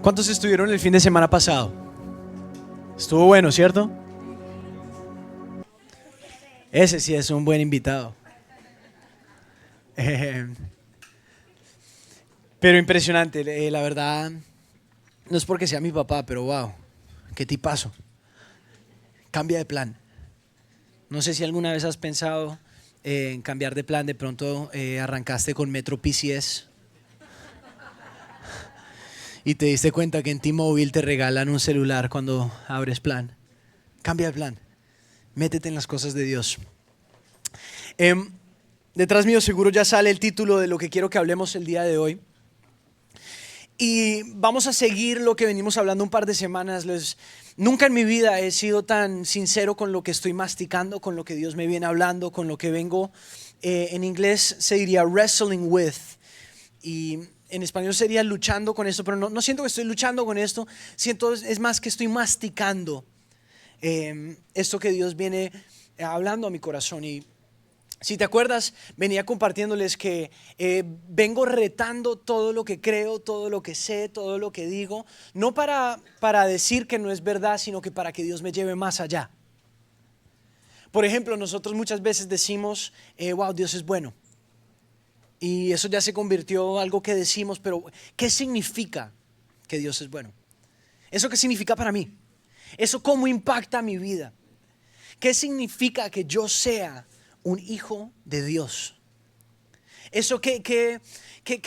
¿Cuántos estuvieron el fin de semana pasado? Estuvo bueno, ¿cierto? Ese sí es un buen invitado. Eh, pero impresionante, la verdad, no es porque sea mi papá, pero wow, qué tipazo. Cambia de plan. No sé si alguna vez has pensado en cambiar de plan, de pronto arrancaste con Metro PCS y te diste cuenta que en T-Mobile te regalan un celular cuando abres plan. Cambia de plan, métete en las cosas de Dios. Em, Detrás mío seguro ya sale el título de lo que quiero que hablemos el día de hoy. Y vamos a seguir lo que venimos hablando un par de semanas. Nunca en mi vida he sido tan sincero con lo que estoy masticando, con lo que Dios me viene hablando, con lo que vengo. En inglés se diría wrestling with. Y en español sería luchando con esto, pero no siento que estoy luchando con esto. Siento es más que estoy masticando esto que Dios viene hablando a mi corazón. Y si te acuerdas, venía compartiéndoles que vengo retando todo lo que creo, todo lo que sé, todo lo que digo, no para decir que no es verdad, sino que para que Dios me lleve más allá. Por ejemplo, nosotros muchas veces decimos, wow, Dios es bueno. Y eso ya se convirtió en algo que decimos, pero ¿qué significa que Dios es bueno? ¿Eso qué significa para mí? ¿Eso cómo impacta mi vida? ¿Qué significa que yo sea un hijo de Dios? Eso qué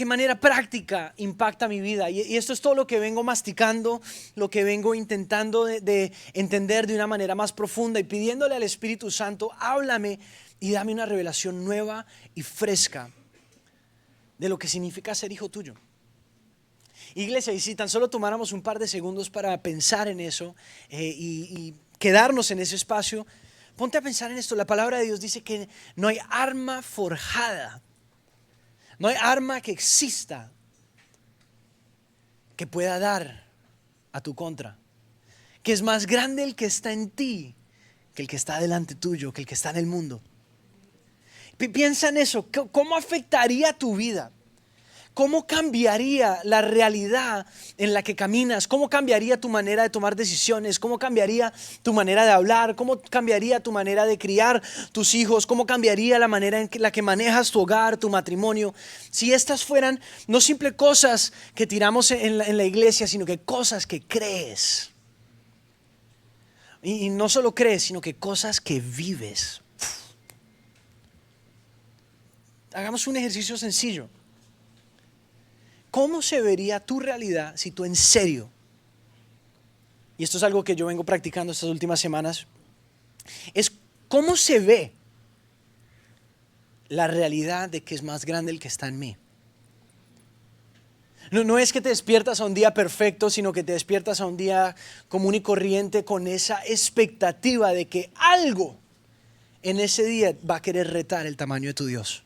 manera práctica impacta mi vida. Y esto es todo lo que vengo masticando, lo que vengo intentando de entender de una manera más profunda y pidiéndole al Espíritu Santo, háblame y dame una revelación nueva y fresca de lo que significa ser hijo tuyo. Iglesia, y si tan solo tomáramos un par de segundos para pensar en eso y quedarnos en ese espacio, ponte a pensar en esto. La palabra de Dios dice que no hay arma forjada, no hay arma que exista que pueda dar a tu contra. Que es más grande el que está en ti que el que está delante tuyo, que el que está en el mundo. Piensa en eso. ¿Cómo afectaría tu vida? ¿Cómo cambiaría la realidad en la que caminas? ¿Cómo cambiaría tu manera de tomar decisiones? ¿Cómo cambiaría tu manera de hablar? ¿Cómo cambiaría tu manera de criar tus hijos? ¿Cómo cambiaría la manera en la que manejas tu hogar, tu matrimonio? Si estas fueran no simples cosas que tiramos en la iglesia, sino que cosas que crees. Y no solo crees, sino que cosas que vives. Hagamos un ejercicio sencillo. ¿Cómo se vería tu realidad si tú en serio, y esto es algo que yo vengo practicando estas últimas semanas, es cómo se ve la realidad de que es más grande el que está en mí? No es que te despiertas a un día perfecto, sino que te despiertas a un día común y corriente con esa expectativa de que algo en ese día va a querer retar el tamaño de tu Dios.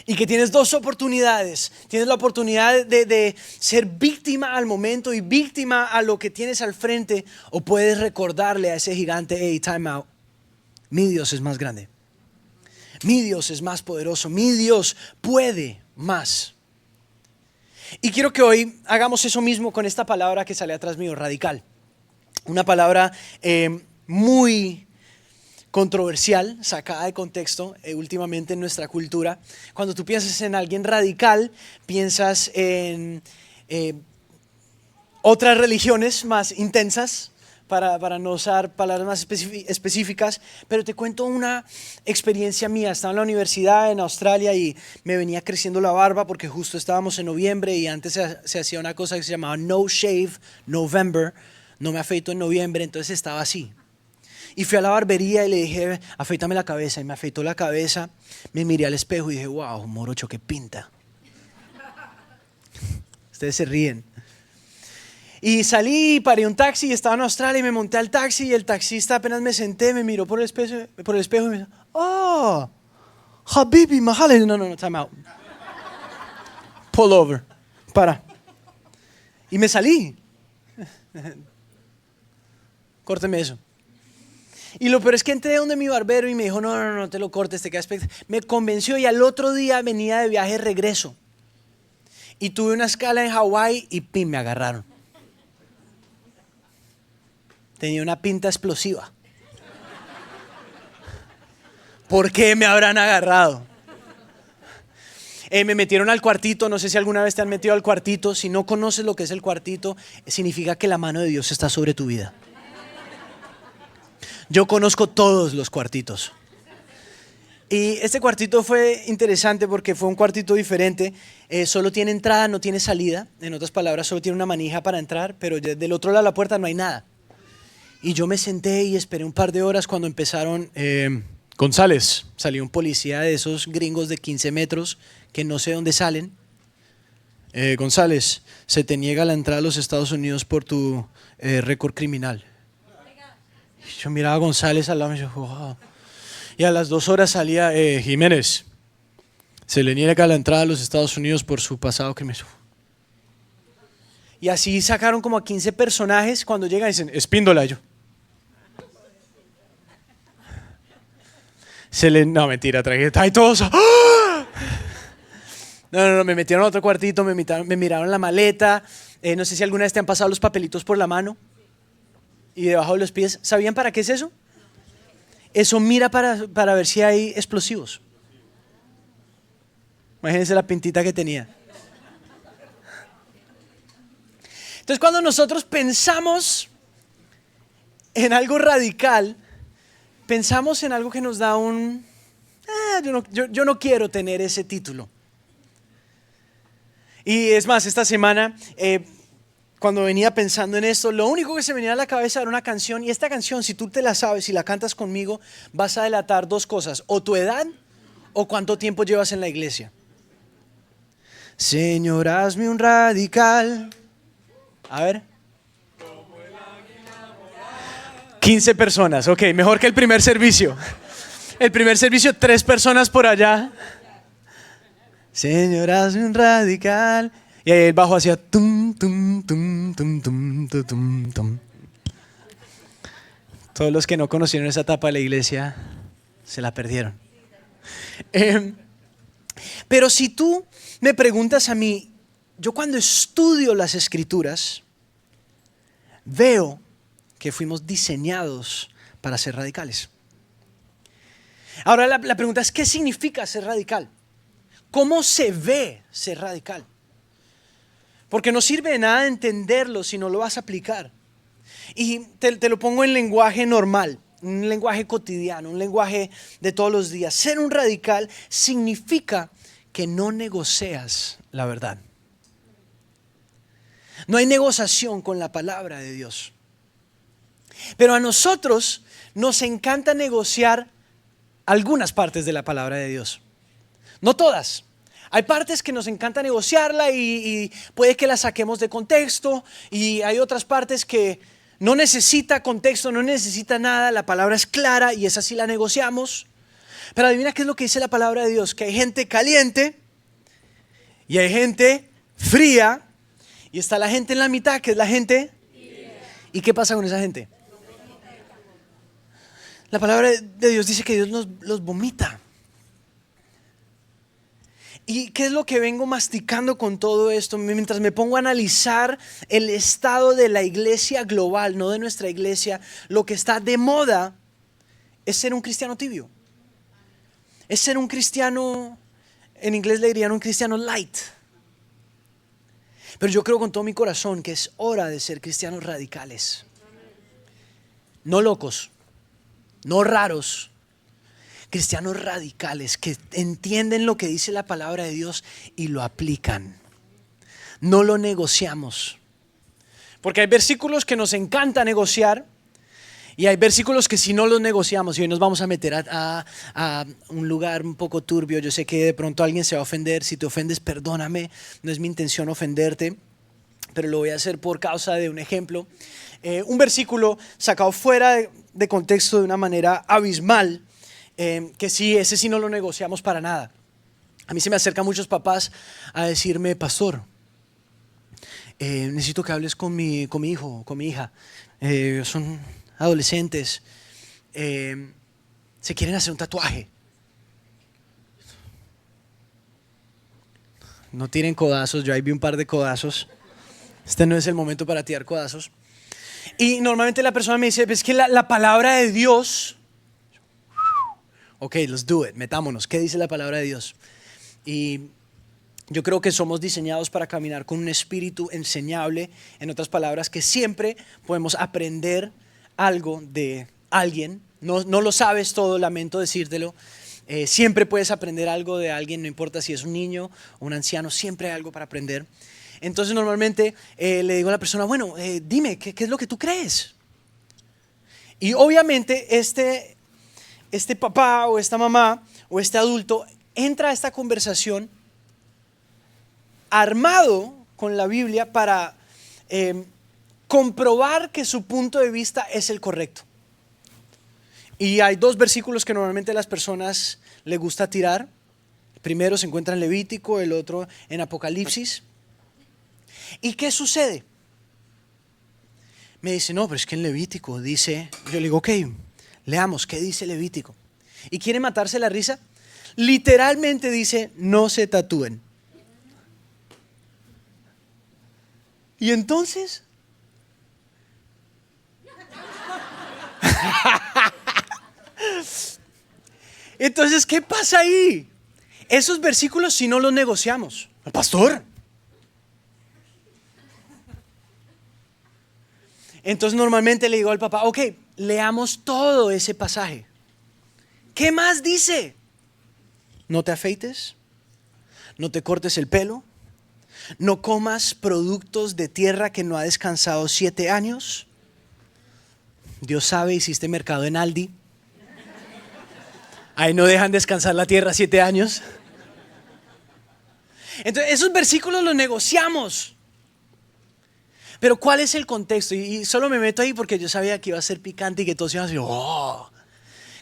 Y que tienes dos oportunidades. Tienes la oportunidad de ser víctima al momento y víctima a lo que tienes al frente, o puedes recordarle a ese gigante, hey, time out. Mi Dios es más grande. Mi Dios es más poderoso. Mi Dios puede más. Y quiero que hoy hagamos eso mismo con esta palabra que sale atrás mío, radical. Una palabra muy controversial, sacada de contexto últimamente en nuestra cultura. Cuando tú piensas en alguien radical, piensas en otras religiones más intensas, para no usar palabras más específicas, pero te cuento una experiencia mía. Estaba en la universidad en Australia y me venía creciendo la barba porque justo estábamos en noviembre y antes se hacía una cosa que se llamaba No Shave November. No me afeito en noviembre, entonces estaba así. Y fui a la barbería y le dije, afeítame la cabeza. Y me afeitó la cabeza, me miré al espejo y dije, wow, morocho, qué pinta. Ustedes se ríen. Y salí, paré un taxi y estaba en Australia y me monté al taxi y el taxista apenas me senté, me miró por el espejo y me dijo, oh, Habibi, Mahale. No, time out. Pull over, para. Y me salí. Córteme eso. Y lo peor es que entré donde mi barbero y me dijo, no te lo cortes, te queda espectacular. Me convenció y al otro día venía de viaje de regreso. Y tuve una escala en Hawái y ¡pim! Me agarraron. Tenía una pinta explosiva. ¿Por qué me habrán agarrado? Me metieron al cuartito, no sé si alguna vez te han metido al cuartito. Si no conoces lo que es el cuartito, significa que la mano de Dios está sobre tu vida. Yo conozco todos los cuartitos. Y este cuartito fue interesante porque fue un cuartito diferente. Solo tiene entrada, no tiene salida. En otras palabras, solo tiene una manija para entrar, pero del otro lado de la puerta no hay nada. Y yo me senté y esperé un par de horas cuando empezaron. González, salió un policía de esos gringos de 15 metros que no sé dónde salen. González, se te niega la entrada a los Estados Unidos por tu récord criminal. Y yo miraba a González al lado y yo, wow. Y a las 2 horas salía Jiménez, se le niega la entrada a los Estados Unidos por su pasado criminal. Y así sacaron como a 15 personajes. Cuando llegan dicen, Espíndola. Yo, no, mentira, traje, hay todos. ¡Ah! No, me metieron a otro cuartito, me miraron la maleta. No sé si alguna vez te han pasado los papelitos por la mano y debajo de los pies. ¿Sabían para qué es eso? Eso mira para ver si hay explosivos. Imagínense la pintita que tenía. Entonces, cuando nosotros pensamos en algo radical, pensamos en algo que nos da un... yo no quiero tener ese título. Y es más, esta semana, cuando venía pensando en esto, lo único que se me venía a la cabeza era una canción. Y esta canción, si tú te la sabes y la cantas conmigo, vas a delatar 2 cosas. O tu edad o cuánto tiempo llevas en la iglesia. Señor, hazme un radical. A ver. 15 personas, ok, mejor que el primer servicio. El primer servicio, 3 personas por allá. Señor, hazme un radical. Y ahí el bajo hacía tum, tum, tum, tum, tum, tum, tum, tum. Todos los que no conocieron esa etapa de la iglesia se la perdieron. Pero si tú me preguntas a mí, yo cuando estudio las escrituras, veo que fuimos diseñados para ser radicales. Ahora la pregunta es, ¿qué significa ser radical? ¿Cómo se ve ser radical? Porque no sirve de nada entenderlo si no lo vas a aplicar. Y te lo pongo en lenguaje normal, un lenguaje cotidiano, un lenguaje de todos los días. Ser un radical significa que no negocias la verdad. No hay negociación con la palabra de Dios. Pero a nosotros nos encanta negociar algunas partes de la palabra de Dios. No todas. Hay partes que nos encanta negociarla y puede que la saquemos de contexto. Y hay otras partes que no necesita contexto, no necesita nada. La palabra es clara y esa sí la negociamos. Pero adivina qué es lo que dice la palabra de Dios. Que hay gente caliente y hay gente fría. Y está la gente en la mitad, que es la gente. ¿Y qué pasa con esa gente? La palabra de Dios dice que Dios los vomita. ¿Y qué es lo que vengo masticando con todo esto? Mientras me pongo a analizar el estado de la iglesia global, no de nuestra iglesia, lo que está de moda es ser un cristiano tibio. Es ser un cristiano, en inglés le dirían un cristiano light. Pero yo creo con todo mi corazón que es hora de ser cristianos radicales. No locos, no raros. Cristianos radicales que entienden lo que dice la palabra de Dios y lo aplican. No lo negociamos. Porque hay versículos que nos encanta negociar y hay versículos que si no los negociamos, y hoy nos vamos a meter a un lugar un poco turbio. Yo sé que de pronto alguien se va a ofender. Si te ofendes, perdóname. No es mi intención ofenderte, pero lo voy a hacer por causa de un ejemplo. Un versículo sacado fuera de contexto de una manera abismal. Que sí, ese sí no lo negociamos para nada. A mí se me acercan muchos papás a decirme, pastor, necesito que hables con mi hijo, con mi hija. Son adolescentes, se quieren hacer un tatuaje. No tiren codazos, yo ahí vi un par de codazos. Este no es el momento para tirar codazos. Y normalmente la persona me dice, es que la palabra de Dios... Ok, let's do it, metámonos. ¿Qué dice la palabra de Dios? Y yo creo que somos diseñados para caminar con un espíritu enseñable. En otras palabras, que siempre podemos aprender algo de alguien. No lo sabes todo, lamento decírtelo. Siempre puedes aprender algo de alguien, no importa si es un niño o un anciano, siempre hay algo para aprender. Entonces normalmente le digo a la persona, bueno, dime, ¿qué es lo que tú crees? Y obviamente este papá o esta mamá o este adulto entra a esta conversación armado con la Biblia para comprobar que su punto de vista es el correcto. Y hay dos versículos que normalmente a las personas les gusta tirar. El primero se encuentra en Levítico, el otro en Apocalipsis. ¿Y qué sucede? Me dice, no, pero es que en Levítico dice, yo le digo, ok, leamos, ¿qué dice Levítico? ¿Y quiere matarse la risa? Literalmente dice, no se tatúen. Y entonces... Entonces, ¿qué pasa ahí? Esos versículos si no los negociamos. Pastor. Entonces normalmente le digo al papá, ok, leamos todo ese pasaje. ¿Qué más dice? No te afeites, no te cortes el pelo, no comas productos de tierra que no ha descansado 7 años. Dios sabe, hiciste mercado en Aldi. Ahí no dejan descansar la tierra 7 años. Entonces esos versículos los negociamos. Pero ¿cuál es el contexto? Y solo me meto ahí porque yo sabía que iba a ser picante y que todos iban a decir, oh.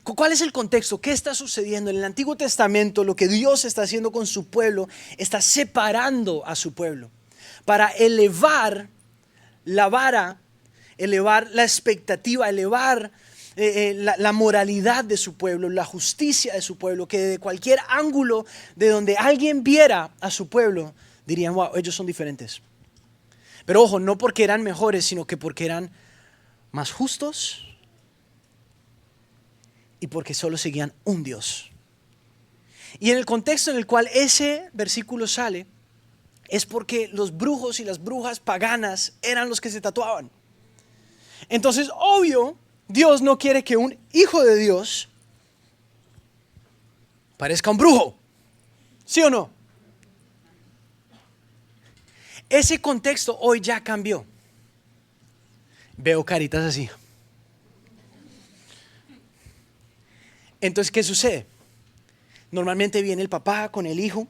¿Cuál es el contexto? ¿Qué está sucediendo? En el Antiguo Testamento lo que Dios está haciendo con su pueblo, está separando a su pueblo para elevar la vara, elevar la expectativa, elevar la moralidad de su pueblo, la justicia de su pueblo, que de cualquier ángulo de donde alguien viera a su pueblo, dirían, wow, ellos son diferentes. Pero ojo, no porque eran mejores, sino que porque eran más justos y porque solo seguían un Dios. Y en el contexto en el cual ese versículo sale, es porque los brujos y las brujas paganas eran los que se tatuaban. Entonces, obvio, Dios no quiere que un hijo de Dios parezca un brujo. ¿Sí o no? Ese contexto hoy ya cambió. Veo caritas así. Entonces, ¿qué sucede? Normalmente viene el papá con el hijo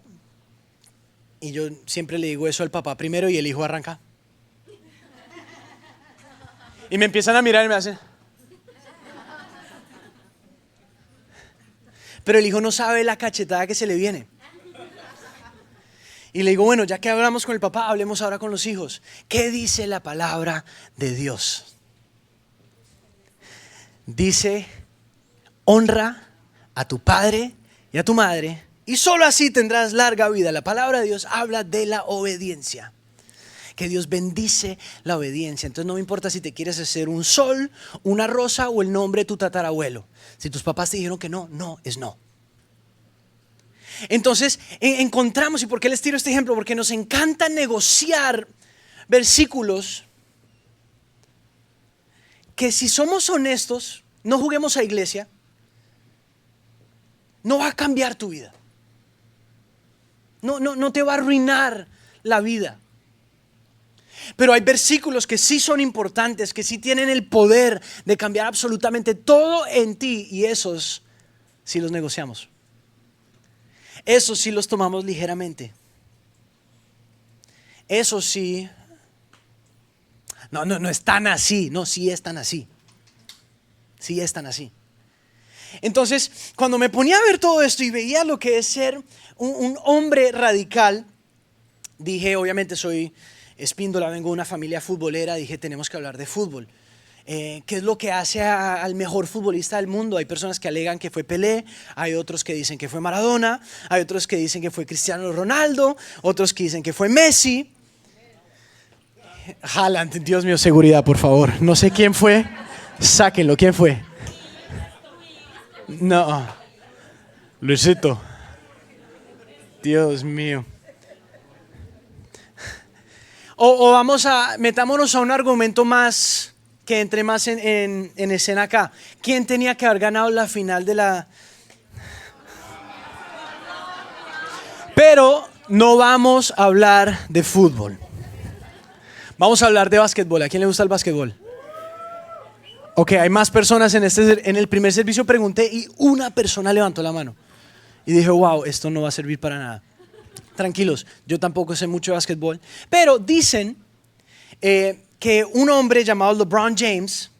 y yo siempre le digo eso al papá primero y el hijo arranca. Y me empiezan a mirar y me hacen. Pero el hijo no sabe la cachetada que se le viene. Y le digo, bueno, ya que hablamos con el papá, hablemos ahora con los hijos. ¿Qué dice la palabra de Dios? Dice, honra a tu padre y a tu madre, y solo así tendrás larga vida. La palabra de Dios habla de la obediencia. Que Dios bendice la obediencia. Entonces no me importa si te quieres hacer un sol, una rosa o el nombre de tu tatarabuelo. Si tus papás te dijeron que no, no es no. Entonces encontramos, ¿y por qué les tiro este ejemplo? Porque nos encanta negociar versículos que, si somos honestos, no juguemos a iglesia, no va a cambiar tu vida. No te va a arruinar la vida. Pero hay versículos que sí son importantes, que sí tienen el poder de cambiar absolutamente todo en ti, y esos sí los negociamos. Esos sí los tomamos ligeramente. Esos sí. No es tan así. No, sí es tan así. Sí es tan así. Entonces, cuando me ponía a ver todo esto y veía lo que es ser un hombre radical, dije, obviamente soy Espíndola, vengo de una familia futbolera, dije, tenemos que hablar de fútbol. ¿Qué es lo que hace al mejor futbolista del mundo? Hay personas que alegan que fue Pelé, hay otros que dicen que fue Maradona, hay otros que dicen que fue Cristiano Ronaldo, otros que dicen que fue Messi. Haaland, Dios mío, seguridad, por favor. No sé quién fue, sáquenlo, ¿quién fue? No, Luisito. Dios mío. O metámonos a un argumento más, que entre más en escena acá. ¿Quién tenía que haber ganado la final de la...? Pero no vamos a hablar de fútbol. Vamos a hablar de básquetbol. ¿A quién le gusta el básquetbol? Ok, hay más personas en el primer servicio pregunté y una persona levantó la mano. Y dije, wow, esto no va a servir para nada. Tranquilos, yo tampoco sé mucho de básquetbol. Pero dicen que un hombre llamado LeBron James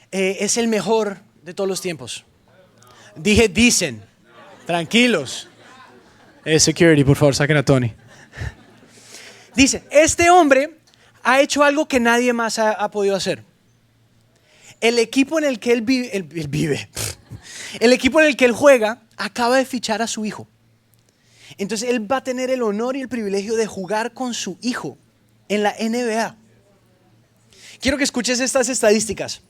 es el mejor de todos los tiempos. Dije, dicen. Tranquilos. Security, por favor, saquen a Tony. Dice, este hombre ha hecho algo que nadie más ha podido hacer. El equipo en el que él vive, el equipo en el que él juega, acaba de fichar a su hijo. Entonces él va a tener el honor y el privilegio de jugar con su hijo en la NBA. Quiero que escuches estas estadísticas.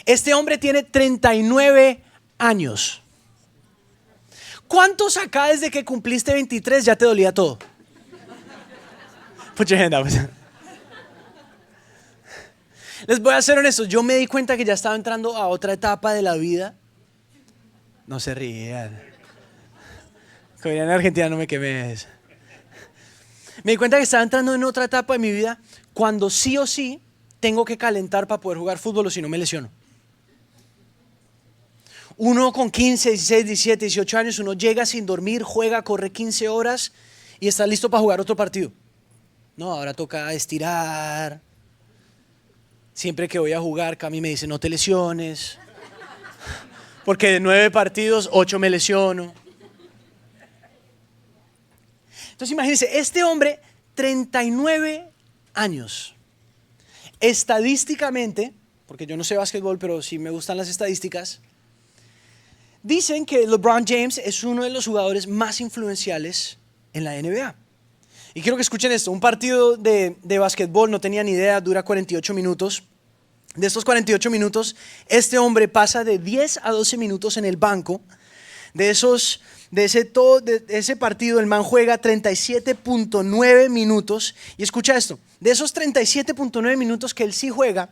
Este hombre tiene 39 años. ¿Cuántos acá desde que cumpliste 23 ya te dolía todo? Put your hand up. Les voy a ser honestos, yo me di cuenta que ya estaba entrando a otra etapa de la vida. No se rían. Como dirían en Argentina, no me quemes. Me di cuenta que estaba entrando en otra etapa de mi vida cuando sí o sí tengo que calentar para poder jugar fútbol o si no me lesiono. Uno con 15, 16, 17, 18 años, uno llega sin dormir, juega, corre 15 horas y está listo para jugar otro partido. No, ahora toca estirar. Siempre que voy a jugar, Cami me dice, no te lesiones. Porque de 9 partidos, 8 me lesiono. Entonces imagínense, este hombre, 39 años. Estadísticamente, porque yo no sé básquetbol, pero sí me gustan las estadísticas, dicen que LeBron James es uno de los jugadores más influenciales en la NBA. Y quiero que escuchen esto, un partido de básquetbol, no tenía ni idea, dura 48 minutos. De estos 48 minutos, este hombre pasa de 10 a 12 minutos en el banco. De ese partido, el man juega 37.9 minutos. Y escucha esto, de esos 37.9 minutos que él sí juega,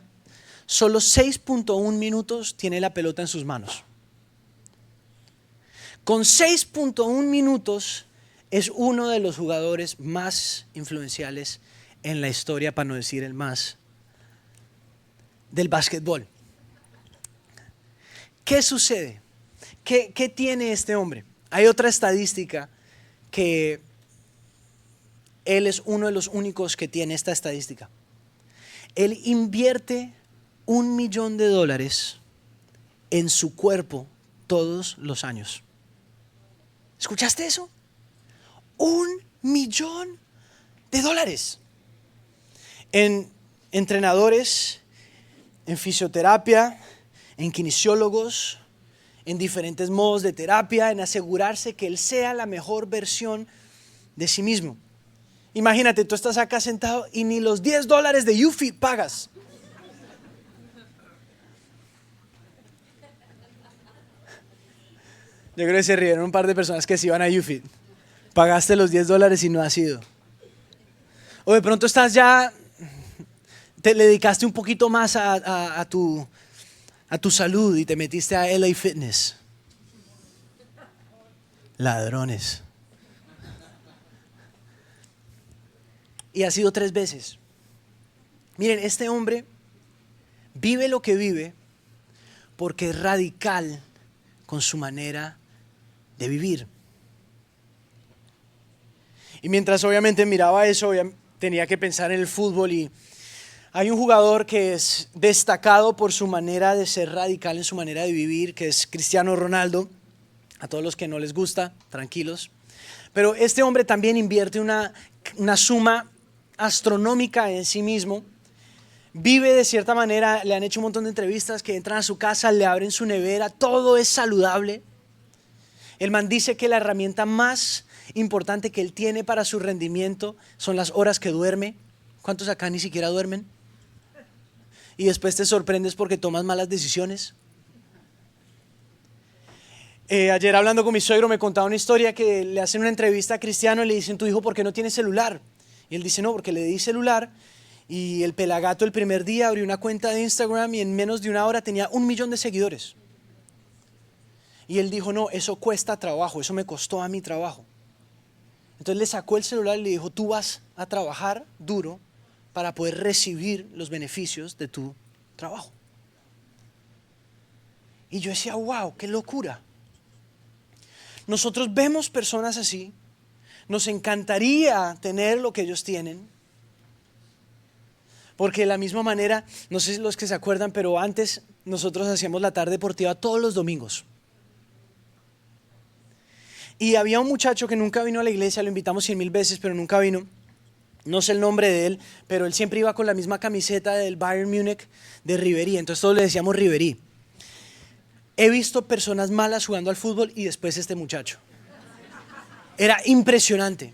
solo 6.1 minutos tiene la pelota en sus manos. Con 6.1 minutos es uno de los jugadores más influenciales en la historia, para no decir el más, del básquetbol. ¿Qué sucede? ¿Qué tiene este hombre? Hay otra estadística que él es uno de los únicos que tiene esta estadística. Él invierte $1 millón en su cuerpo todos los años. ¿Escuchaste eso? $1 millón. En entrenadores, en fisioterapia, en kinesiólogos, en diferentes modos de terapia, en asegurarse que él sea la mejor versión de sí mismo. Imagínate, tú estás acá sentado y ni los $10 de UFIT pagas. Yo creo que se rieron un par de personas que se iban a UFIT. Pagaste los $10 y no has ido. O de pronto estás ya, te le dedicaste un poquito más a tu salud y te metiste a LA Fitness. Ladrones. Y ha sido 3 veces. Miren, este hombre vive lo que vive porque es radical con su manera de vivir. Y mientras obviamente miraba eso, tenía que pensar en el fútbol y hay un jugador que es destacado por su manera de ser radical en su manera de vivir, que es Cristiano Ronaldo. A todos los que no les gusta, tranquilos. Pero este hombre también invierte una suma astronómica en sí mismo. vive de cierta manera, le han hecho un montón de entrevistas que entran a su casa, le abren su nevera, todo es saludable. El man dice que la herramienta más importante que él tiene para su rendimiento son las horas que duerme. ¿Cuántos acá ni siquiera duermen? Y después te sorprendes porque tomas malas decisiones. Ayer hablando con mi suegro me contaba una historia que le hacen una entrevista a Cristiano y le dicen: tu hijo, ¿por qué no tiene celular? Y él dice: no, porque le di celular y el pelagato el primer día abrió una cuenta de Instagram y en menos de una hora tenía 1 millón de seguidores. Y él dijo: no, eso cuesta trabajo, eso me costó a mi trabajo. Entonces le sacó el celular y le dijo: tú vas a trabajar duro para poder recibir los beneficios de tu trabajo. Y yo decía: wow, qué locura. Nosotros vemos personas así, nos encantaría tener lo que ellos tienen, porque de la misma manera, no sé si los que se acuerdan, pero antes nosotros hacíamos la tarde deportiva todos los domingos. Y había un muchacho que nunca vino a la iglesia, lo invitamos 100,000 veces, pero nunca vino. No sé el nombre de él, pero él siempre iba con la misma camiseta del Bayern Múnich de Ribery, entonces todos le decíamos Ribery. He visto personas malas jugando al fútbol y después este muchacho. Era impresionante.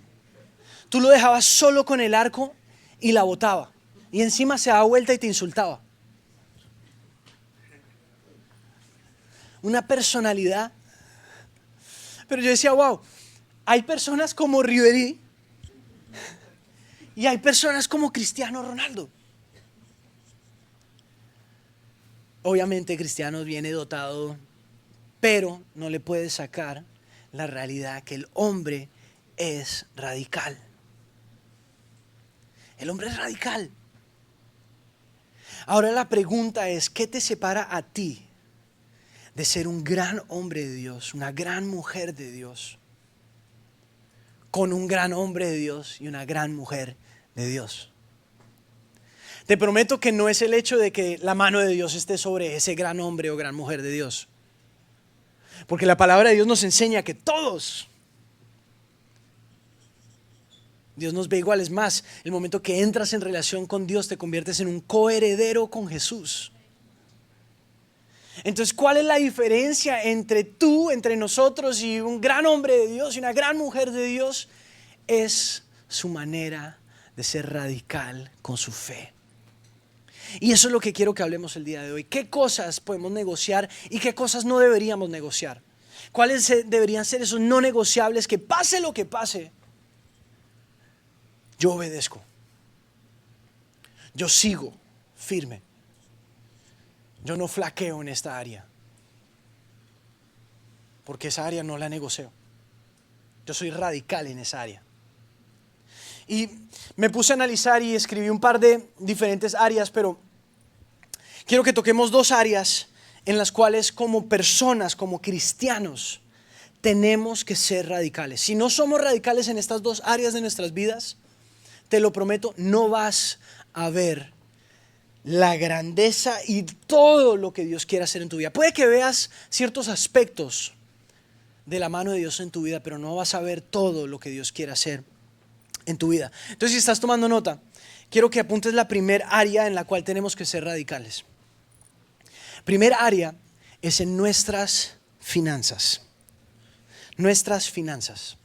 Tú lo dejabas solo con el arco y la botaba. Y encima se daba vuelta y te insultaba. Una personalidad. Pero yo decía: wow, hay personas como Ribery y hay personas como Cristiano Ronaldo. Obviamente Cristiano viene dotado, pero no le puede sacar la realidad que el hombre es radical. El hombre es radical. Ahora la pregunta es: ¿qué te separa a ti de ser un gran hombre de Dios, una gran mujer de Dios, con un gran hombre de Dios y una gran mujer de Dios? Te prometo que no es el hecho de que la mano de Dios esté sobre ese gran hombre o gran mujer de Dios, porque la palabra de Dios nos enseña que todos Dios nos ve iguales. Más, el momento que entras en relación con Dios te conviertes en un coheredero con Jesús. Entonces, ¿cuál es la diferencia entre tú, entre nosotros y un gran hombre de Dios y una gran mujer de Dios? Es su manera de ser radical con su fe. Y eso es lo que quiero que hablemos el día de hoy. ¿Qué cosas podemos negociar y qué cosas no deberíamos negociar? ¿Cuáles deberían ser esos no negociables que pase lo que pase? Yo obedezco. Yo sigo firme. Yo no flaqueo en esta área, porque esa área no la negocio. Yo soy radical en esa área. Y me puse a analizar y escribí un par de diferentes áreas, pero quiero que toquemos 2 áreas en las cuales como personas, como cristianos, tenemos que ser radicales. Si no somos radicales en estas 2 áreas de nuestras vidas, te lo prometo, no vas a ver la grandeza y todo lo que Dios quiere hacer en tu vida. Puede que veas ciertos aspectos de la mano de Dios en tu vida, pero no vas a ver todo lo que Dios quiere hacer en tu vida. Entonces, si estás tomando nota, quiero que apuntes la primera área en la cual tenemos que ser radicales. Primera área es en nuestras finanzas. Nuestras finanzas.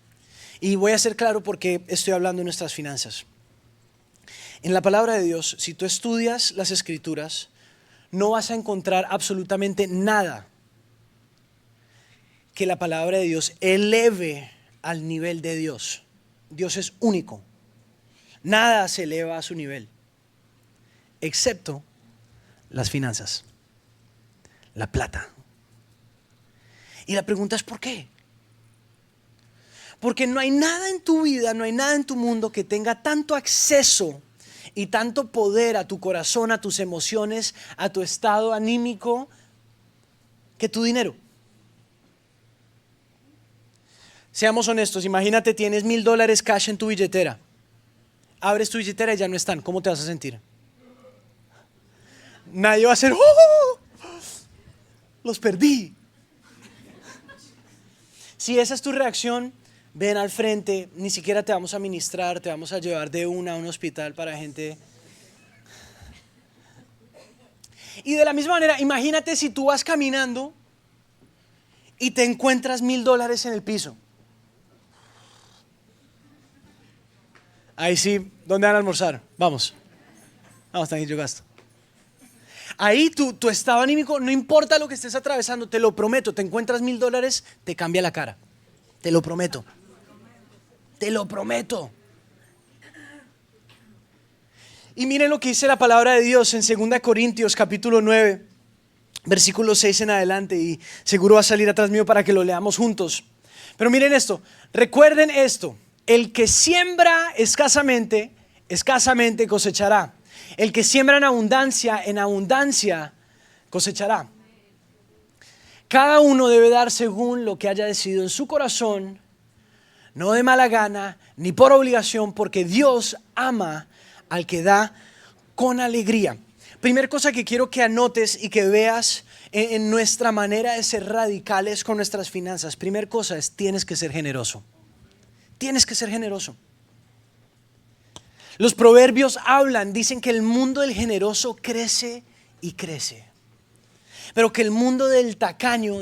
Y voy a ser claro por qué estoy hablando de nuestras finanzas. En la palabra de Dios, si tú estudias las Escrituras, no vas a encontrar absolutamente nada que la palabra de Dios eleve al nivel de Dios. Dios es único. Nada se eleva a su nivel, excepto las finanzas, la plata. Y la pregunta es: ¿por qué? Porque no hay nada en tu vida, no hay nada en tu mundo que tenga tanto acceso y tanto poder a tu corazón, a tus emociones, a tu estado anímico, que tu dinero. Seamos honestos, imagínate, tienes $1,000 cash en tu billetera. Abres tu billetera y ya no están. ¿Cómo te vas a sentir? Nadie va a hacer: ¡oh! Los perdí. Si esa es tu reacción, ven al frente, ni siquiera te vamos a ministrar, te vamos a llevar de una a un hospital para gente. Y de la misma manera, imagínate si tú vas caminando y te encuentras $1,000 en el piso. Ahí sí, ¿dónde van a almorzar? Vamos, tranquilo, yo gasto. Ahí tu estado anímico, no importa lo que estés atravesando, te lo prometo, te encuentras $1,000, te cambia la cara. Te lo prometo. Te lo prometo. Y miren lo que dice la palabra de Dios en 2 Corintios capítulo 9, versículo 6 en adelante, y seguro va a salir atrás mío para que lo leamos juntos. Pero miren esto, recuerden esto: el que siembra escasamente, escasamente cosechará. El que siembra en abundancia cosechará. Cada uno debe dar según lo que haya decidido en su corazón, no de mala gana ni por obligación, porque Dios ama al que da con alegría. Primera cosa que quiero que anotes y que veas en nuestra manera de ser radicales con nuestras finanzas. Primera cosa es: tienes que ser generoso. Tienes que ser generoso. Los proverbios dicen que el mundo del generoso crece y crece, pero que el mundo del tacaño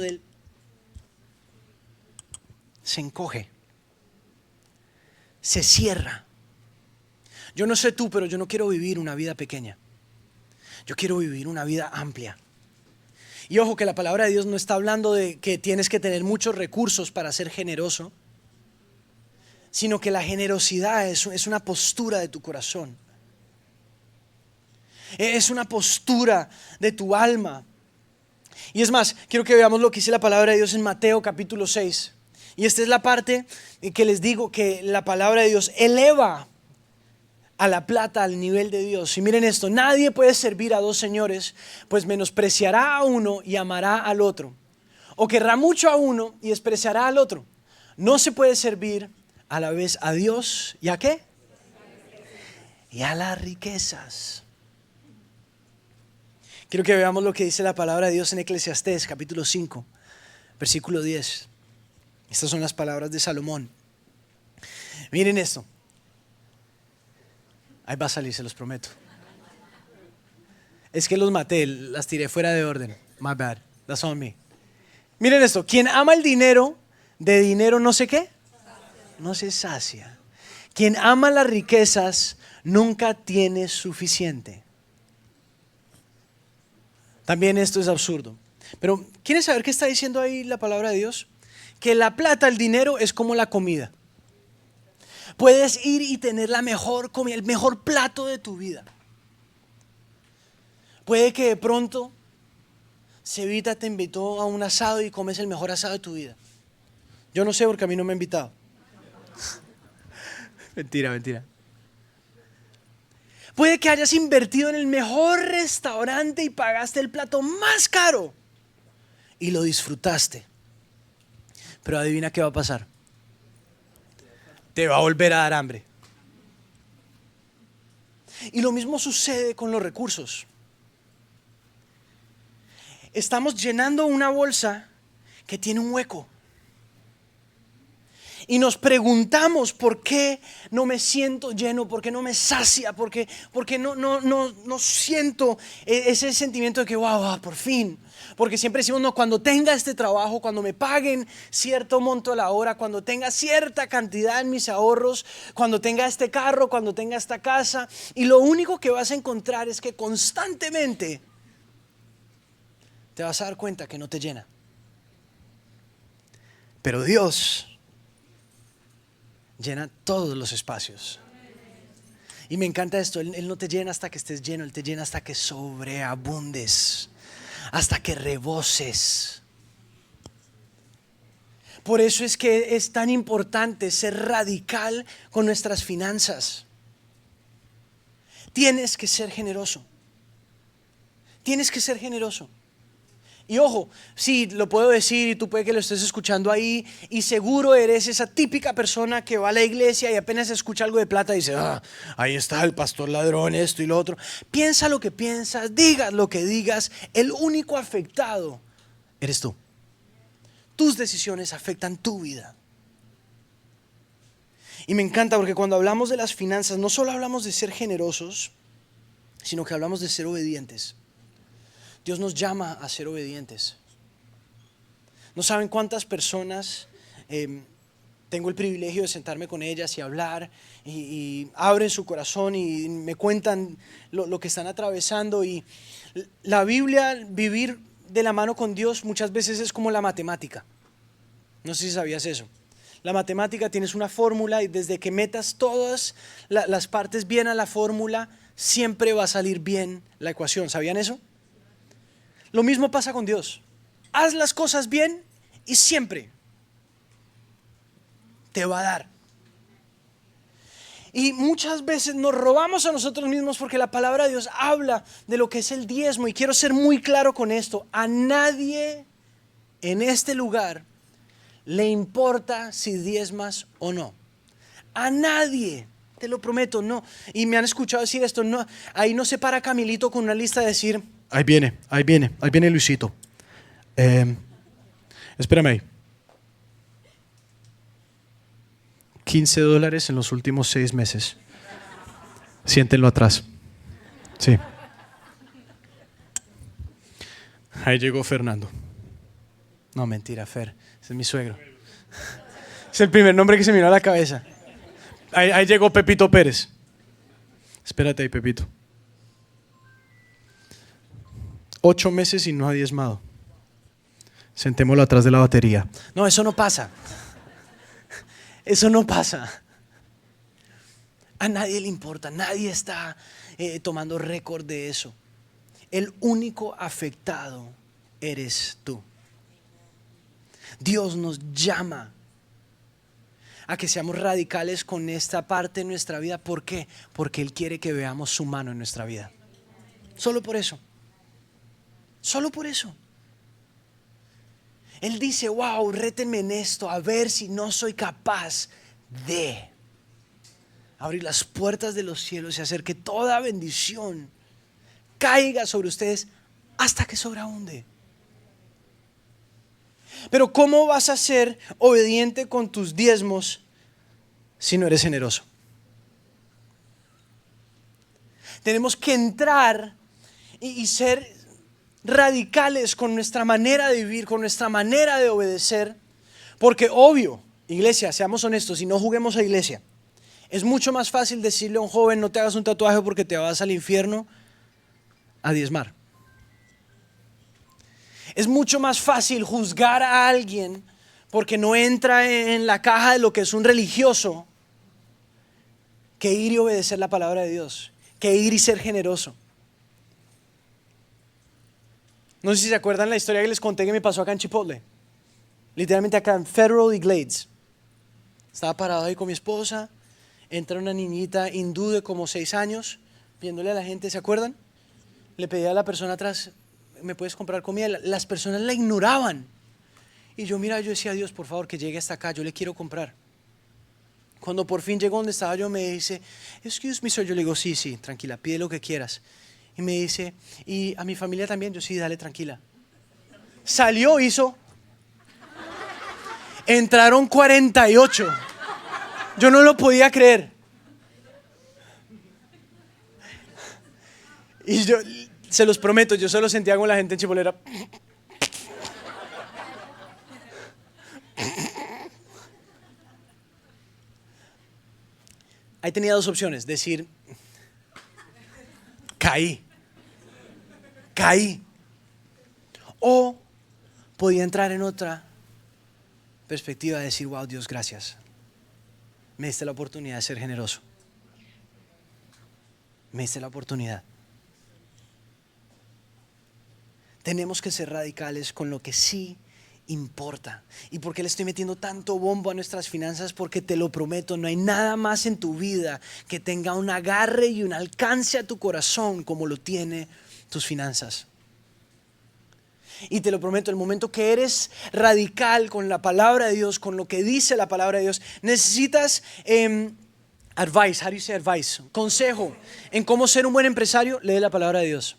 se encoge, se cierra. Yo no sé tú, pero yo no quiero vivir una vida pequeña. Yo quiero vivir una vida amplia. Y ojo, que la palabra de Dios no está hablando de que tienes que tener muchos recursos para ser generoso, sino que la generosidad es una postura de tu corazón. Es una postura de tu alma. Y es más, quiero que veamos lo que dice la palabra de Dios en Mateo capítulo 6. Y esta es la parte que les digo que la palabra de Dios eleva a la plata al nivel de Dios. Y miren esto: nadie puede servir a dos señores, pues menospreciará a uno y amará al otro, o querrá mucho a uno y despreciará al otro. No se puede servir a la vez a Dios y ¿a qué? Y a las riquezas. Quiero que veamos lo que dice la palabra de Dios en Eclesiastés capítulo 5, versículo 10. Estas son las palabras de Salomón. Miren esto. Ahí va a salir, se los prometo. Es que los maté, las tiré fuera de orden. My bad, that's on me. Miren esto: quien ama el dinero, de dinero no sé qué, no se sacia. Quien ama las riquezas nunca tiene suficiente. También esto es absurdo. Pero ¿quieren saber qué está diciendo ahí la palabra de Dios? Que la plata, el dinero, es como la comida. Puedes ir y tener la mejor comida, el mejor plato de tu vida. Puede que de pronto Cevita te invitó a un asado y comes el mejor asado de tu vida. Yo no sé, porque a mí no me ha invitado. Mentira. Puede que hayas invertido en el mejor restaurante y pagaste el plato más caro y lo disfrutaste. Pero adivina qué va a pasar. Te va a volver a dar hambre. Y lo mismo sucede con los recursos. Estamos llenando una bolsa que tiene un hueco. Y nos preguntamos: ¿por qué no me siento lleno? ¿Por qué no me sacia? ¿Por qué no siento ese sentimiento de que wow, por fin? Porque siempre decimos: no, cuando tenga este trabajo, cuando me paguen cierto monto a la hora, cuando tenga cierta cantidad en mis ahorros, cuando tenga este carro, cuando tenga esta casa. Y lo único que vas a encontrar es que constantemente te vas a dar cuenta que no te llena. Pero Dios llena todos los espacios. Y me encanta esto: Él no te llena hasta que estés lleno, Él te llena hasta que sobreabundes, hasta que reboses. Por eso es que es tan importante ser radical con nuestras finanzas. Tienes que ser generoso. Tienes que ser generoso. Y ojo, sí, lo puedo decir y tú puede que lo estés escuchando ahí y seguro eres esa típica persona que va a la iglesia y apenas escucha algo de plata y dice: ahí está el pastor ladrón, esto y lo otro. Piensa lo que piensas, digas lo que digas, el único afectado eres tú. Tus decisiones afectan tu vida. Y me encanta porque cuando hablamos de las finanzas no solo hablamos de ser generosos, sino que hablamos de ser obedientes. Dios nos llama a ser obedientes. No saben cuántas personas tengo el privilegio de sentarme con ellas y hablar y abren su corazón y me cuentan lo que están atravesando. Y la Biblia, vivir de la mano con Dios muchas veces es como la matemática. No sé si sabías eso. La matemática, tienes una fórmula y desde que metas todas las partes bien a la fórmula, siempre va a salir bien la ecuación. ¿Sabían eso? Lo mismo pasa con Dios. Haz las cosas bien y siempre te va a dar. Y muchas veces nos robamos a nosotros mismos porque la palabra de Dios habla de lo que es el diezmo. Y quiero ser muy claro con esto. A nadie en este lugar le importa si diezmas o no. A nadie, te lo prometo, no. Y me han escuchado decir esto, no. Ahí no se para Camilito con una lista de decir, ahí viene Luisito. Espérame ahí. $15 en los últimos 6 meses. Siéntenlo atrás. Sí. Ahí llegó Fernando. No, mentira, Fer. Ese es mi suegro. Es el primer nombre que se me vino a la cabeza. Ahí llegó Pepito Pérez. Espérate ahí, Pepito. 8 meses y no ha diezmado. Sentémoslo atrás de la batería. No, eso no pasa. Eso no pasa. A nadie le importa. Nadie está tomando récord de eso. El único afectado eres tú. Dios nos llama a que seamos radicales con esta parte de nuestra vida. ¿Por qué? Porque Él quiere que veamos su mano en nuestra vida. Solo por eso. Solo por eso. Él dice, wow, rétenme en esto, a ver si no soy capaz de abrir las puertas de los cielos y hacer que toda bendición caiga sobre ustedes hasta que sobreabunde. Pero ¿cómo vas a ser obediente con tus diezmos si no eres generoso? Tenemos que entrar y ser radicales con nuestra manera de vivir, con nuestra manera de obedecer, porque obvio, iglesia, seamos honestos, si no juguemos a iglesia, es mucho más fácil decirle a un joven no te hagas un tatuaje porque te vas al infierno a diezmar. Es mucho más fácil juzgar a alguien porque no entra en la caja de lo que es un religioso que ir y obedecer la palabra de Dios, que ir y ser generoso. No sé si se acuerdan la historia que les conté que me pasó acá en Chipotle. Literalmente acá en Federal y Glades. Estaba parado ahí con mi esposa. Entra una niñita hindú de como 6 años, viéndole a la gente, ¿se acuerdan? Le pedía a la persona atrás, ¿me puedes comprar comida? Las personas la ignoraban. Y yo decía, Dios, por favor, que llegue hasta acá, yo le quiero comprar. Cuando por fin llegó donde estaba yo, me dice, excuse me, sir. Yo le digo, sí, tranquila, pide lo que quieras. Y me dice, ¿y a mi familia también? Yo, sí, dale, tranquila. Salió, hizo. Entraron 48. Yo no lo podía creer. Y yo, se los prometo, yo solo sentía con la gente en Chipolera. Ahí tenía 2 opciones, decir, caí. O podía entrar en otra perspectiva de decir, wow, Dios, gracias. Me diste la oportunidad de ser generoso. Me diste la oportunidad. Tenemos que ser radicales con lo que sí importa. ¿Y por qué le estoy metiendo tanto bombo a nuestras finanzas? Porque te lo prometo, no hay nada más en tu vida que tenga un agarre y un alcance a tu corazón como lo tiene tus finanzas. Y te lo prometo, el momento que eres radical con la palabra de Dios, con lo que dice la palabra de Dios, necesitas advice, how do you say advice? Consejo en cómo ser un buen empresario, lee la palabra de Dios.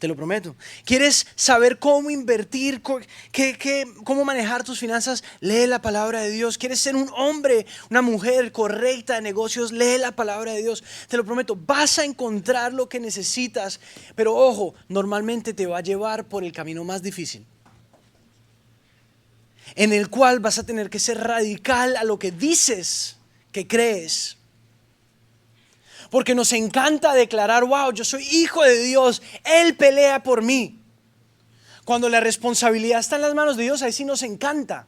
Te lo prometo. ¿Quieres saber cómo invertir, cómo manejar tus finanzas? Lee la palabra de Dios. ¿Quieres ser un hombre, una mujer correcta de negocios? Lee la palabra de Dios. Te lo prometo, vas a encontrar lo que necesitas. Pero ojo, normalmente te va a llevar por el camino más difícil, en el cual vas a tener que ser radical a lo que dices que crees. Porque nos encanta declarar, wow, yo soy hijo de Dios, Él pelea por mí. Cuando la responsabilidad está en las manos de Dios, ahí sí nos encanta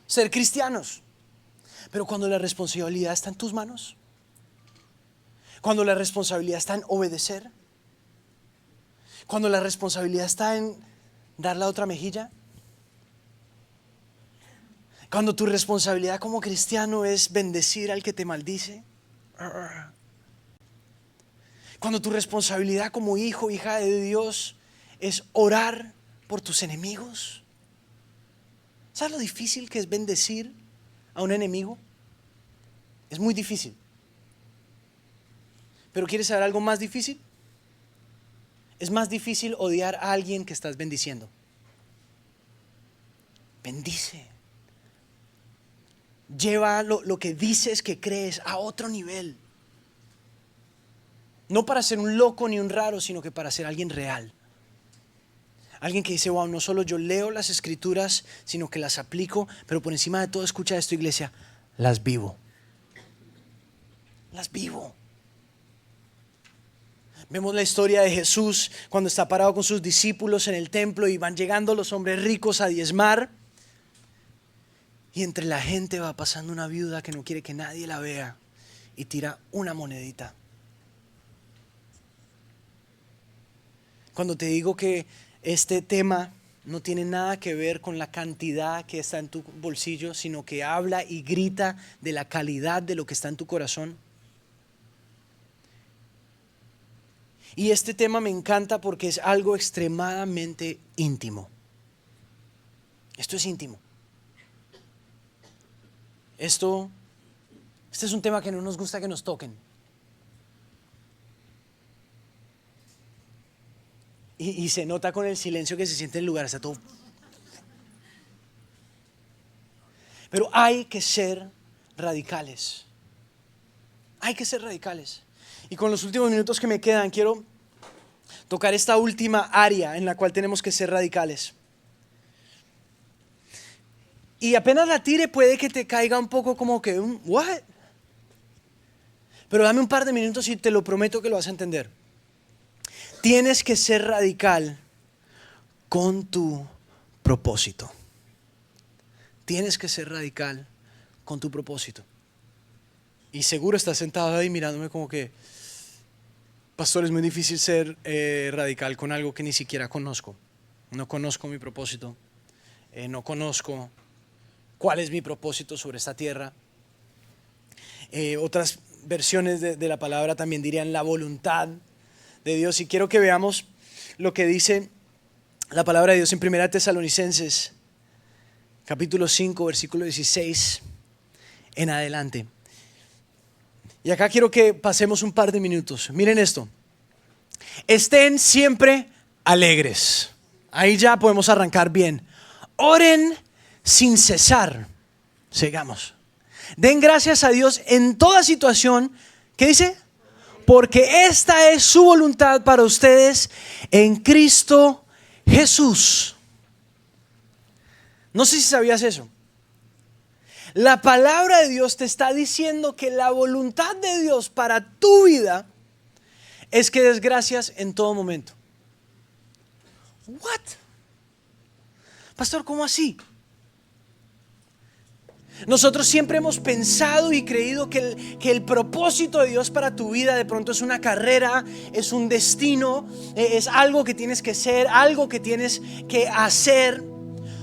ser cristianos. Pero cuando la responsabilidad está en tus manos, cuando la responsabilidad está en obedecer, cuando la responsabilidad está en dar la otra mejilla, cuando tu responsabilidad como cristiano es bendecir al que te maldice, cuando tu responsabilidad como hijo, hija de Dios es orar por tus enemigos. ¿Sabes lo difícil que es bendecir a un enemigo? Es muy difícil. ¿Pero quieres saber algo más difícil? Es más difícil odiar a alguien que estás bendiciendo. Bendice. Lleva lo que dices que crees a otro nivel. No para ser un loco ni un raro, sino que para ser alguien real. Alguien que dice, wow, no solo yo leo las escrituras, sino que las aplico, pero por encima de todo, escucha esto, iglesia, las vivo. Las vivo. Vemos la historia de Jesús cuando está parado con sus discípulos en el templo y van llegando los hombres ricos a diezmar. Y entre la gente va pasando una viuda que no quiere que nadie la vea y tira una monedita. Cuando te digo que este tema no tiene nada que ver con la cantidad que está en tu bolsillo, sino que habla y grita de la calidad de lo que está en tu corazón. Y este tema me encanta porque es algo extremadamente íntimo. Esto es íntimo. Este es un tema que no nos gusta que nos toquen. Y se nota con el silencio que se siente en el lugar, está todo. Pero hay que ser radicales. Hay que ser radicales. Y con los últimos minutos que me quedan, quiero tocar esta última área en la cual tenemos que ser radicales. Y apenas la tire puede que te caiga un poco como que, ¿what? Pero dame un par de minutos y te lo prometo que lo vas a entender. Tienes que ser radical con tu propósito. Tienes que ser radical con tu propósito. Y seguro estás sentado ahí mirándome como que, pastor, es muy difícil ser radical con algo que ni siquiera conozco. No conozco mi propósito. No conozco cuál es mi propósito sobre esta tierra. Otras versiones de la palabra también dirían la voluntad de Dios. Y quiero que veamos lo que dice la palabra de Dios en 1 Tesalonicenses capítulo 5 versículo 16 en adelante. Y acá quiero que pasemos un par de minutos. Miren esto: estén siempre alegres. Ahí ya podemos arrancar bien. Oren sin cesar. Sigamos. Den gracias a Dios en toda situación. ¿Qué dice? Porque esta es su voluntad para ustedes en Cristo Jesús. No sé si sabías eso. La palabra de Dios te está diciendo que la voluntad de Dios para tu vida es que des gracias en todo momento. ¿What? Pastor, ¿cómo así? Nosotros siempre hemos pensado y creído que el propósito de Dios para tu vida de pronto es una carrera, es un destino, es algo que tienes que ser, algo que tienes que hacer.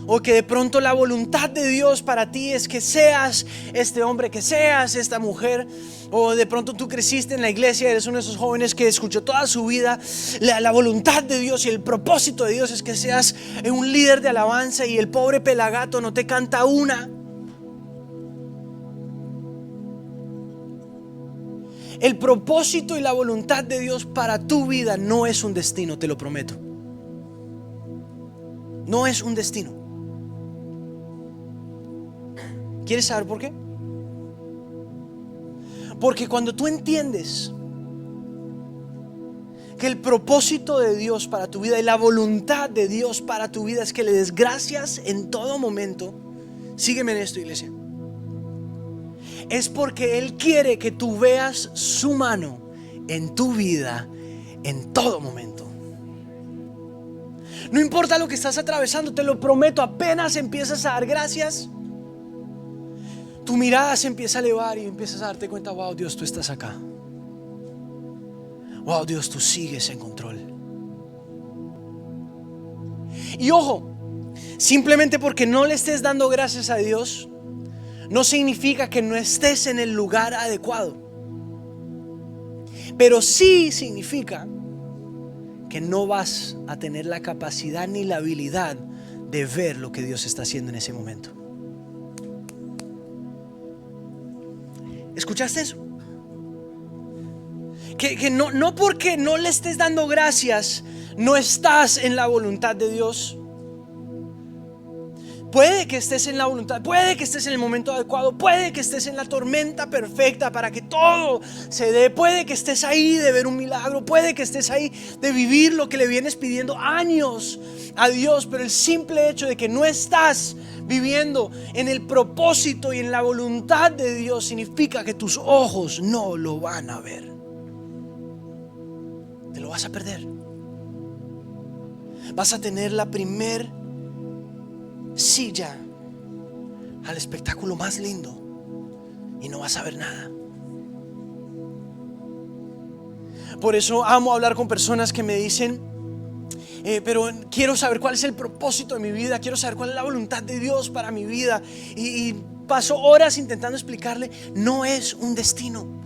O que de pronto la voluntad de Dios para ti es que seas este hombre, que seas esta mujer. O de pronto tú creciste en la iglesia, eres uno de esos jóvenes que escuchó toda su vida la voluntad de Dios y el propósito de Dios es que seas un líder de alabanza y el pobre pelagato no te canta una. El propósito y la voluntad de Dios para tu vida no es un destino, te lo prometo. No es un destino. ¿Quieres saber por qué? Porque cuando tú entiendes que el propósito de Dios para tu vida y la voluntad de Dios para tu vida es que le des gracias en todo momento. Sígueme en esto, iglesia. Es porque Él quiere que tú veas su mano en tu vida en todo momento. No importa lo que estás atravesando, te lo prometo, apenas empiezas a dar gracias, tu mirada se empieza a elevar y empiezas a darte cuenta: wow, Dios, tú estás acá. Wow, Dios, tú sigues en control. Y ojo, simplemente porque no le estés dando gracias a Dios, no significa que no estés en el lugar adecuado. Pero sí significa que no vas a tener la capacidad ni la habilidad de ver lo que Dios está haciendo en ese momento. ¿Escuchaste eso? Que no porque no le estés dando gracias no estás en la voluntad de Dios. Puede que estés en la voluntad, puede que estés en el momento adecuado, puede que estés en la tormenta perfecta para que todo se dé, puede que estés ahí de ver un milagro, puede que estés ahí de vivir lo que le vienes pidiendo años a Dios, pero el simple hecho de que no estás viviendo en el propósito y en la voluntad de Dios significa que tus ojos no lo van a ver. Te lo vas a perder. Vas a tener la primer silla al espectáculo más lindo y no vas a ver nada. Por eso amo hablar con personas que me dicen: pero quiero saber cuál es el propósito de mi vida, quiero saber cuál es la voluntad de Dios para mi vida, y paso horas intentando explicarle: no es un destino.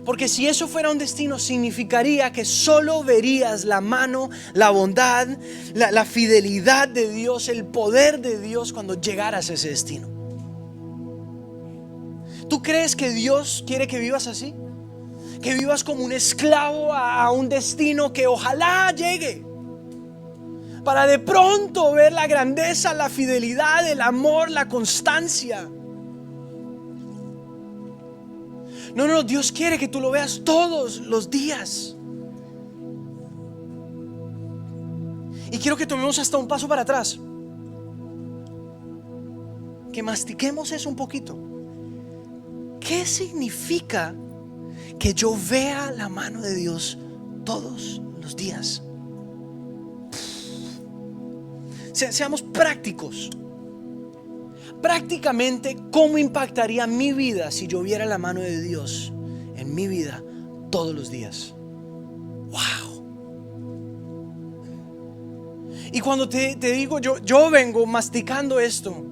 Porque si eso fuera un destino, significaría que solo verías la mano, la bondad, la fidelidad de Dios, el poder de Dios cuando llegaras a ese destino. ¿Tú crees que Dios quiere que vivas así? Que vivas como un esclavo a un destino que ojalá llegue, para de pronto ver la grandeza, la fidelidad, el amor, la constancia. No, Dios quiere que tú lo veas todos los días. Y quiero que tomemos hasta un paso para atrás, que mastiquemos eso un poquito. ¿Qué significa que yo vea la mano de Dios todos los días? Seamos prácticos. Prácticamente, ¿cómo impactaría mi vida si yo viera la mano de Dios en mi vida todos los días? ¡Wow! Y cuando te digo, yo vengo masticando esto,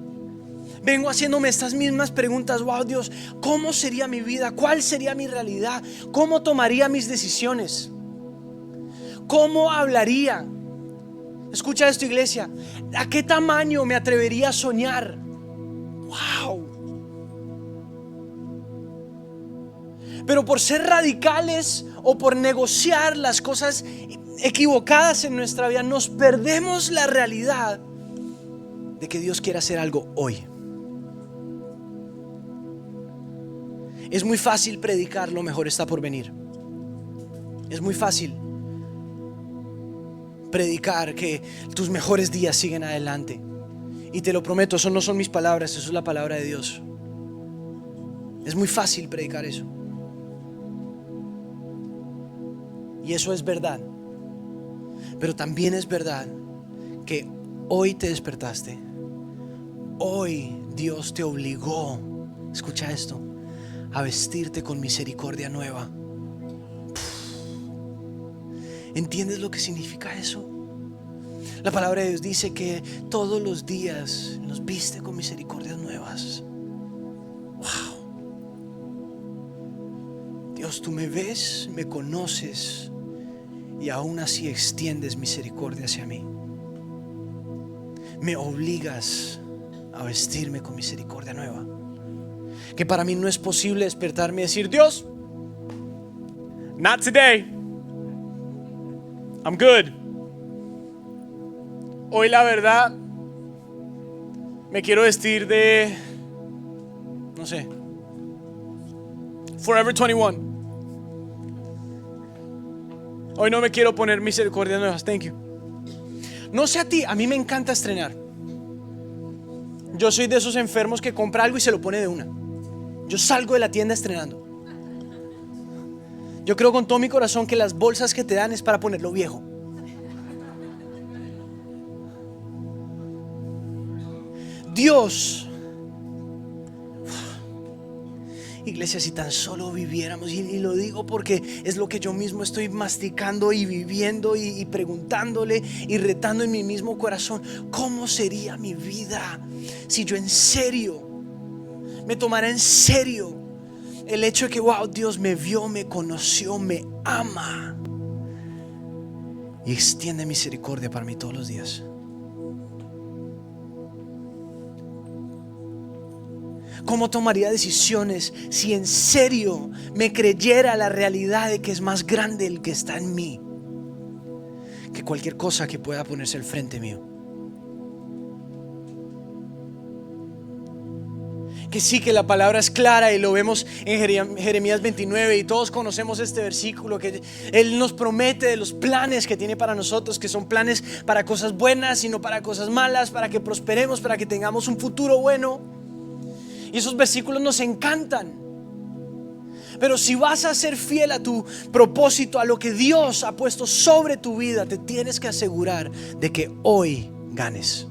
vengo haciéndome estas mismas preguntas. ¡Wow, Dios! ¿Cómo sería mi vida? ¿Cuál sería mi realidad? ¿Cómo tomaría mis decisiones? ¿Cómo hablaría? Escucha esto, iglesia. ¿A qué tamaño me atrevería a soñar? ¡Wow! Pero por ser radicales o por negociar las cosas equivocadas en nuestra vida, nos perdemos la realidad de que Dios quiere hacer algo hoy. Es muy fácil predicar lo mejor está por venir. Es muy fácil predicar que tus mejores días siguen adelante. Y te lo prometo, eso no son mis palabras, eso es la palabra de Dios. Es muy fácil predicar eso. Y eso es verdad. Pero también es verdad que hoy te despertaste. Hoy Dios te obligó, escucha esto, a vestirte con misericordia nueva. ¿Entiendes lo que significa eso? La palabra de Dios dice que todos los días nos viste con misericordias nuevas. Wow. Dios, tú me ves, me conoces y aún así extiendes misericordia hacia mí. Me obligas a vestirme con misericordia nueva. Que para mí no es posible despertarme y decir: Dios, not today, I'm good. Hoy la verdad me quiero vestir de, no sé, Forever 21. Hoy no me quiero poner misericordias nuevas, thank you. No sé a ti, a mí me encanta estrenar. Yo soy de esos enfermos que compra algo y se lo pone de una. Yo salgo de la tienda estrenando. Yo creo con todo mi corazón que las bolsas que te dan es para ponerlo viejo. Dios, iglesia, si tan solo viviéramos, y lo digo porque es lo que yo mismo estoy masticando y viviendo y preguntándole y retando en mi mismo corazón: ¿cómo sería mi vida si yo en serio me tomara en serio el hecho de que, wow, Dios me vio, me conoció, me ama y extiende misericordia para mí todos los días? ¿Cómo tomaría decisiones si en serio me creyera la realidad de que es más grande el que está en mí que cualquier cosa que pueda ponerse al frente mío? Que sí, que la palabra es clara y lo vemos en Jeremías 29 y todos conocemos este versículo, que Él nos promete de los planes que tiene para nosotros, que son planes para cosas buenas y no para cosas malas, para que prosperemos, para que tengamos un futuro bueno. Y esos versículos nos encantan. Pero si vas a ser fiel a tu propósito, a lo que Dios ha puesto sobre tu vida, te tienes que asegurar de que hoy ganes.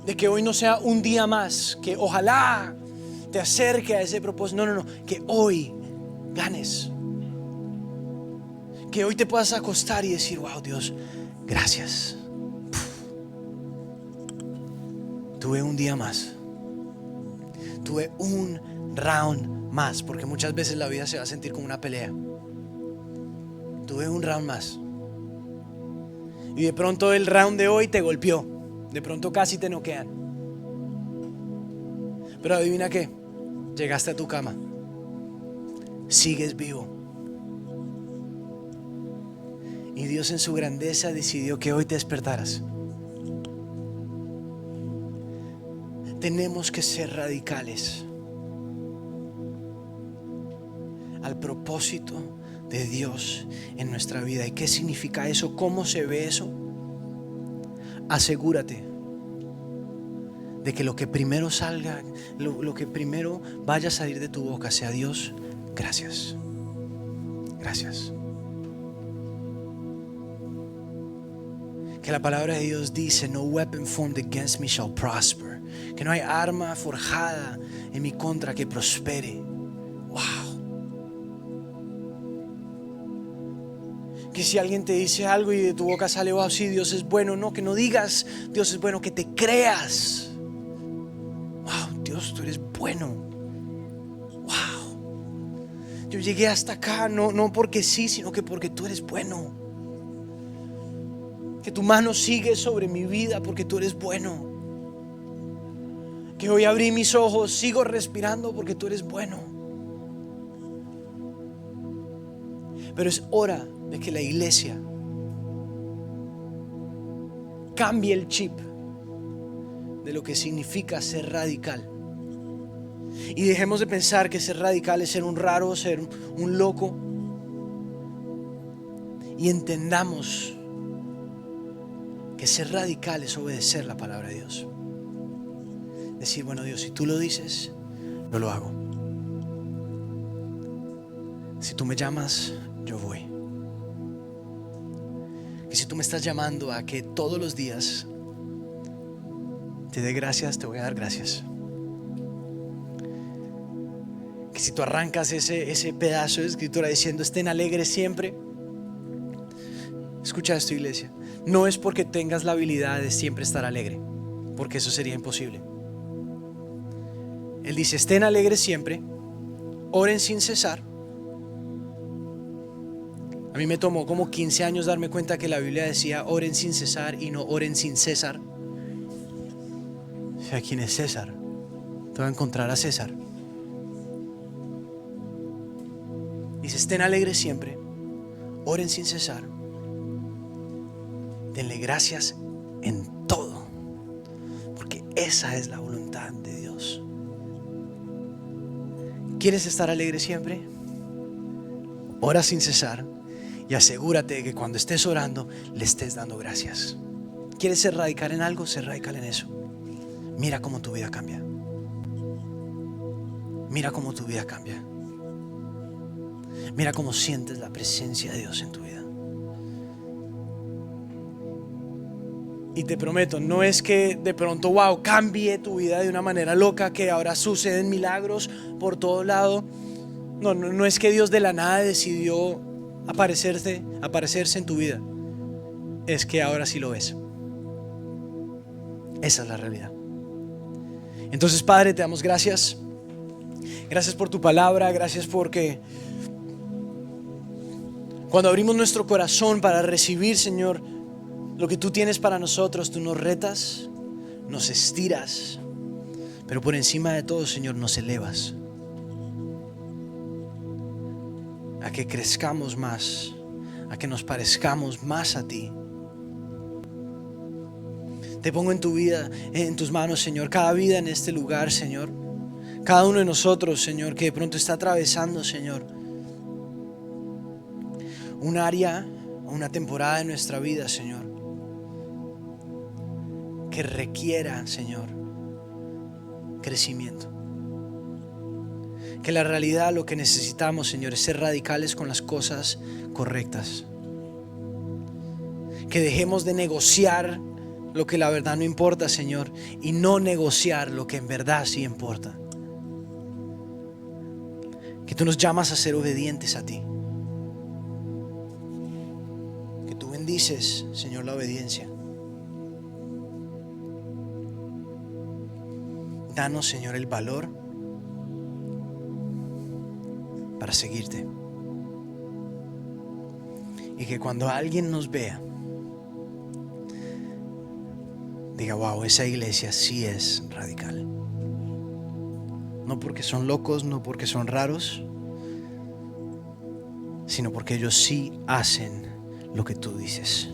De que hoy no sea un día más, que ojalá te acerque a ese propósito. No, que hoy ganes. Que hoy te puedas acostar y decir: wow, Dios, gracias. Tuve un día más. Tuve un round más, porque muchas veces la vida se va a sentir como una pelea. Tuve un round más. Y de pronto el round de hoy te golpeó. De pronto casi te noquean. Pero adivina qué, llegaste a tu cama. Sigues vivo. Y Dios en su grandeza decidió que hoy te despertaras. Tenemos que ser radicales al propósito de Dios en nuestra vida. ¿Y qué significa eso? ¿Cómo se ve eso? Asegúrate de que lo que primero salga, lo que primero vaya a salir de tu boca sea: Dios, gracias. Gracias. Que la palabra de Dios dice: no weapon formed against me shall prosper. Que no hay arma forjada en mi contra que prospere. Wow. Que si alguien te dice algo y de tu boca sale: wow, sí, Dios es bueno. No, que no digas Dios es bueno, que te creas: wow, Dios, tú eres bueno. Wow. Yo llegué hasta acá no porque sí, sino que porque tú eres bueno. Que tu mano sigue sobre mi vida porque tú eres bueno. Que hoy abrí mis ojos, sigo respirando porque tú eres bueno. Pero es hora de que la iglesia cambie el chip de lo que significa ser radical. Y dejemos de pensar que ser radical es ser un raro, ser un loco. Y entendamos que ser radical es obedecer la palabra de Dios. Decir: bueno, Dios, si tú lo dices, yo lo hago. Si tú me llamas, yo voy. Que si tú me estás llamando a que todos los días te dé gracias, te voy a dar gracias. Que si tú arrancas ese pedazo de escritura diciendo: estén alegres siempre. Escucha esto, iglesia. No es porque tengas la habilidad de siempre estar alegre, porque eso sería imposible. Él dice: estén alegres siempre, oren sin cesar. A mí me tomó como 15 años darme cuenta que la Biblia decía oren sin cesar y no oren sin César. O sea, ¿quién es César? te va a encontrar a César. Dice, estén alegres siempre, oren sin cesar, denle gracias en todo, porque esa es la voluntad de Dios. ¿Quieres estar alegre siempre? Ora sin cesar y asegúrate de que cuando estés orando le estés dando gracias. ¿Quieres ser radical en algo? Ser radical en eso. Mira cómo tu vida cambia. Mira cómo tu vida cambia. Mira cómo sientes la presencia de Dios en tu vida. Y te prometo, no es que de pronto, wow, cambie tu vida de una manera loca, que ahora suceden milagros por todo lado. No es que Dios de la nada decidió aparecerse en tu vida. Es que ahora sí lo ves. Esa es la realidad. Entonces, Padre, te damos gracias. Gracias por tu palabra. Gracias porque cuando abrimos nuestro corazón para recibir, Señor, lo que tú tienes para nosotros, tú nos retas, nos estiras, pero por encima de todo, Señor, nos elevas a que crezcamos más, a que nos parezcamos más a ti. Te pongo en tu vida, en tus manos, Señor, cada vida en este lugar, Señor, cada uno de nosotros, Señor, que de pronto está atravesando, Señor, un área, una temporada de nuestra vida, Señor, que requiera, Señor, crecimiento. Que la realidad, lo que necesitamos, Señor, es ser radicales con las cosas correctas. Que dejemos de negociar lo que la verdad no importa, Señor, y no negociar lo que en verdad sí importa. Que tú nos llamas a ser obedientes a ti. Que tú bendices, Señor, la obediencia. Danos, Señor, el valor para seguirte. Y que cuando alguien nos vea, diga, wow, esa iglesia sí es radical. No porque son locos, no porque son raros, sino porque ellos sí hacen lo que tú dices.